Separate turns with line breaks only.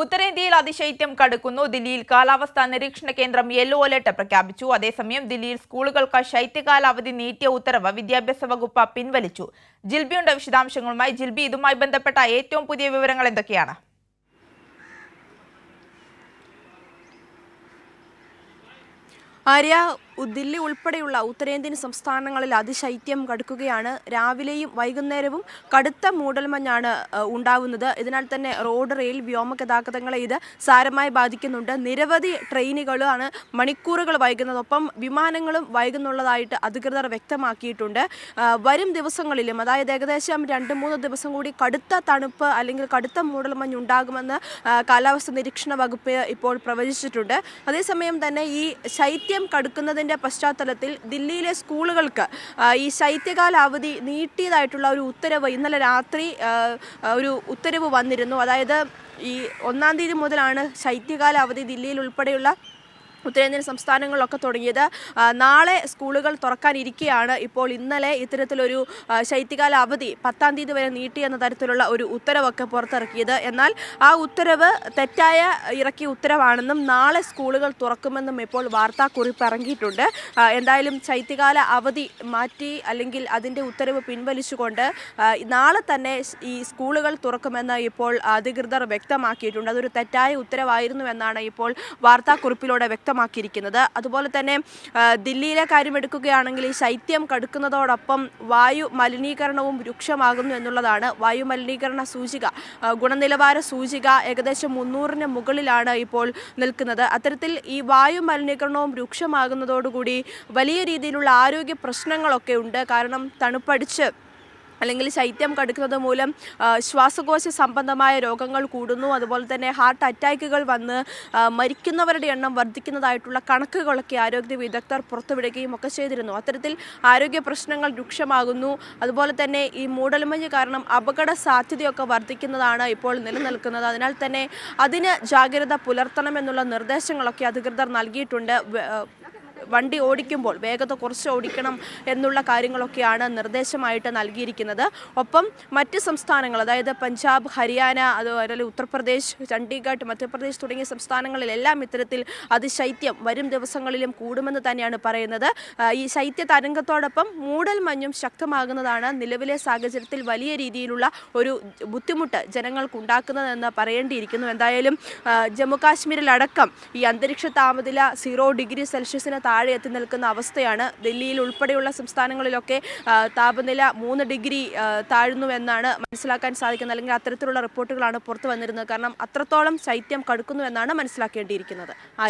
ഉത്തരേന്ത്യയിൽ അതിശൈത്യം കടുക്കുന്നു. ദില്ലിയിൽ കാലാവസ്ഥാ നിരീക്ഷണ കേന്ദ്രം യെല്ലോ അലർട്ട് പ്രഖ്യാപിച്ചു. അതേസമയം ദില്ലിയിൽ സ്കൂളുകൾക്ക് ശൈത്യകാല അവധി നീട്ടിയ ഉത്തരവ് വിദ്യാഭ്യാസ വകുപ്പ് പിൻവലിച്ചു. ജിൽബിയുണ്ട് വിശദാംശങ്ങളുമായി. ജിൽബി, ഇതുമായി ബന്ധപ്പെട്ട ഏറ്റവും പുതിയ വിവരങ്ങൾ എന്തൊക്കെയാണ്?
ആര്യ, ദില്ലി ഉൾപ്പെടെയുള്ള ഉത്തരേന്ത്യൻ സംസ്ഥാനങ്ങളിൽ അതിശൈത്യം കടുക്കുകയാണ്. രാവിലെയും വൈകുന്നേരവും കടുത്ത മൂടൽമഞ്ഞാണ് ഉണ്ടാവുന്നത്. ഇതിനാൽ തന്നെ റോഡ്, റെയിൽ, വ്യോമഗതാഗതങ്ങളെ ഇത് സാരമായി ബാധിക്കുന്നുണ്ട്. നിരവധി ട്രെയിനുകളാണ് മണിക്കൂറുകൾ വൈകുന്നത്. ഒപ്പം വിമാനങ്ങളും വൈകുന്നുള്ളതായിട്ട് അധികൃതർ വ്യക്തമാക്കിയിട്ടുണ്ട്. വരും ദിവസങ്ങളിലും, അതായത് ഏകദേശം 2-3 ദിവസം കൂടി കടുത്ത തണുപ്പ് അല്ലെങ്കിൽ കടുത്ത മൂടൽമഞ്ഞ് ഉണ്ടാകുമെന്ന് കാലാവസ്ഥാ നിരീക്ഷണ വകുപ്പ് ഇപ്പോൾ പ്രവചിച്ചിട്ടുണ്ട്. അതേസമയം തന്നെ ഈ ശൈത്യം കടുക്കുന്നതിൻ്റെ പശ്ചാത്തലത്തിൽ ദില്ലിയിലെ സ്കൂളുകൾക്ക് ഈ ശൈത്യകാല അവധി നീട്ടിയതായിട്ടുള്ള ഒരു ഉത്തരവ് ഇന്നലെ രാത്രി ഒരു ഉത്തരവ് വന്നിരുന്നു. അതായത് ഈ 1-ാം തീയതി മുതലാണ് ശൈത്യകാല അവധി ദില്ലിയിൽ ഉൾപ്പെടെയുള്ള ഉത്തരേന്ത്യൻ സംസ്ഥാനങ്ങളിലൊക്കെ തുടങ്ങിയത്. നാളെ സ്കൂളുകൾ തുറക്കാനിരിക്കെയാണ് ഇപ്പോൾ ഇന്നലെ ഇത്തരത്തിലൊരു ശൈത്യകാല അവധി 10-ാം തീയതി വരെ നീട്ടിയെന്ന തരത്തിലുള്ള ഒരു ഉത്തരവൊക്കെ പുറത്തിറക്കിയത്. എന്നാൽ ആ ഉത്തരവ് തെറ്റായ ഇറക്കിയ ഉത്തരവാണെന്നും നാളെ സ്കൂളുകൾ തുറക്കുമെന്നും ഇപ്പോൾ വാർത്താക്കുറിപ്പ് ഇറങ്ങിയിട്ടുണ്ട്. എന്തായാലും ശൈത്യകാല അവധി മാറ്റി അല്ലെങ്കിൽ അതിൻ്റെ ഉത്തരവ് പിൻവലിച്ചുകൊണ്ട് നാളെ തന്നെ ഈ സ്കൂളുകൾ തുറക്കുമെന്ന് ഇപ്പോൾ അധികൃതർ വ്യക്തമാക്കിയിട്ടുണ്ട്. അതൊരു തെറ്റായ ഉത്തരവായിരുന്നുവെന്നാണ് ഇപ്പോൾ വാർത്താക്കുറിപ്പിലൂടെ വ്യക്തമാക്കിയിരിക്കുന്നത്. അതുപോലെ തന്നെ ദില്ലിയിലെ കാര്യം എടുക്കുകയാണെങ്കിൽ ഈ ശൈത്യം കടുക്കുന്നതോടൊപ്പം വായു മലിനീകരണവും രൂക്ഷമാകുന്നു എന്നുള്ളതാണ്. വായു മലിനീകരണ സൂചിക, ഗുണനിലവാര സൂചിക ഏകദേശം 300-ന് മുകളിലാണ് ഇപ്പോൾ നിൽക്കുന്നത്. അത്തരത്തിൽ ഈ വായു മലിനീകരണവും രൂക്ഷമാകുന്നതോടുകൂടി വലിയ രീതിയിലുള്ള ആരോഗ്യ പ്രശ്നങ്ങളൊക്കെ ഉണ്ട്. കാരണം തണുപ്പടിച്ച് അല്ലെങ്കിൽ ശൈത്യം കടുക്കുന്നത് മൂലം ശ്വാസകോശ സംബന്ധമായ രോഗങ്ങൾ കൂടുന്നു. അതുപോലെ തന്നെ ഹാർട്ട് അറ്റാക്കുകൾ വന്ന് മരിക്കുന്നവരുടെ എണ്ണം വർദ്ധിക്കുന്നതായിട്ടുള്ള കണക്കുകളൊക്കെ ആരോഗ്യ വിദഗ്ധർ പുറത്തുവിടുകയും ഒക്കെ ചെയ്തിരുന്നു. അത്തരത്തിൽ ആരോഗ്യ പ്രശ്നങ്ങൾ രൂക്ഷമാകുന്നു. അതുപോലെ തന്നെ ഈ മൂടൽമഞ്ഞ് കാരണം അപകട സാധ്യതയൊക്കെ വർദ്ധിക്കുന്നതാണ് ഇപ്പോൾ നിലനിൽക്കുന്നത്. അതിനാൽ തന്നെ അതിന് ജാഗ്രത പുലർത്തണമെന്നുള്ള നിർദ്ദേശങ്ങളൊക്കെ അധികൃതർ നൽകിയിട്ടുണ്ട്. വണ്ടി ഓടിക്കുമ്പോൾ വേഗത കുറച്ച് ഓടിക്കണം എന്നുള്ള കാര്യങ്ങളൊക്കെയാണ് നിർദ്ദേശമായിട്ട് നൽകിയിരിക്കുന്നത്. ഒപ്പം മറ്റ് സംസ്ഥാനങ്ങൾ, അതായത് പഞ്ചാബ്, ഹരിയാന, അതുപോലെ ഉത്തർപ്രദേശ്, ചണ്ഡീഗഡ്, മധ്യപ്രദേശ് തുടങ്ങിയ സംസ്ഥാനങ്ങളിലെല്ലാം ഇത്തരത്തിൽ അതിശൈത്യം വരും ദിവസങ്ങളിലും കൂടുമെന്ന് തന്നെയാണ് പറയുന്നത്. ഈ ശൈത്യ തരംഗത്തോടൊപ്പം മൂടൽമഞ്ഞും ശക്തമാകുന്നതാണ് നിലവിലെ സാഹചര്യത്തിൽ വലിയ രീതിയിലുള്ള ഒരു ബുദ്ധിമുട്ട് ജനങ്ങൾക്കുണ്ടാക്കുന്നതെന്ന് പറയേണ്ടിയിരിക്കുന്നു. എന്തായാലും ജമ്മു കാശ്മീരിലടക്കം ഈ അന്തരീക്ഷ താപനില 0 ഡിഗ്രി സെൽഷ്യസിന് താഴെ എത്തി നിൽക്കുന്ന അവസ്ഥയാണ്. ഡൽഹിയിൽ ഉൾപ്പെടെയുള്ള സംസ്ഥാനങ്ങളിലൊക്കെ താപനില 3 ഡിഗ്രി താഴ്ന്നുവെന്നാണ് മനസ്സിലാക്കാൻ സാധിക്കുന്നത്. അല്ലെങ്കിൽ അത്തരത്തിലുള്ള റിപ്പോർട്ടുകളാണ് പുറത്തു വന്നിരുന്നത്. കാരണം അത്രത്തോളം ശൈത്യം കടുക്കുന്നു എന്നാണ് മനസ്സിലാക്കേണ്ടിയിരിക്കുന്നത്.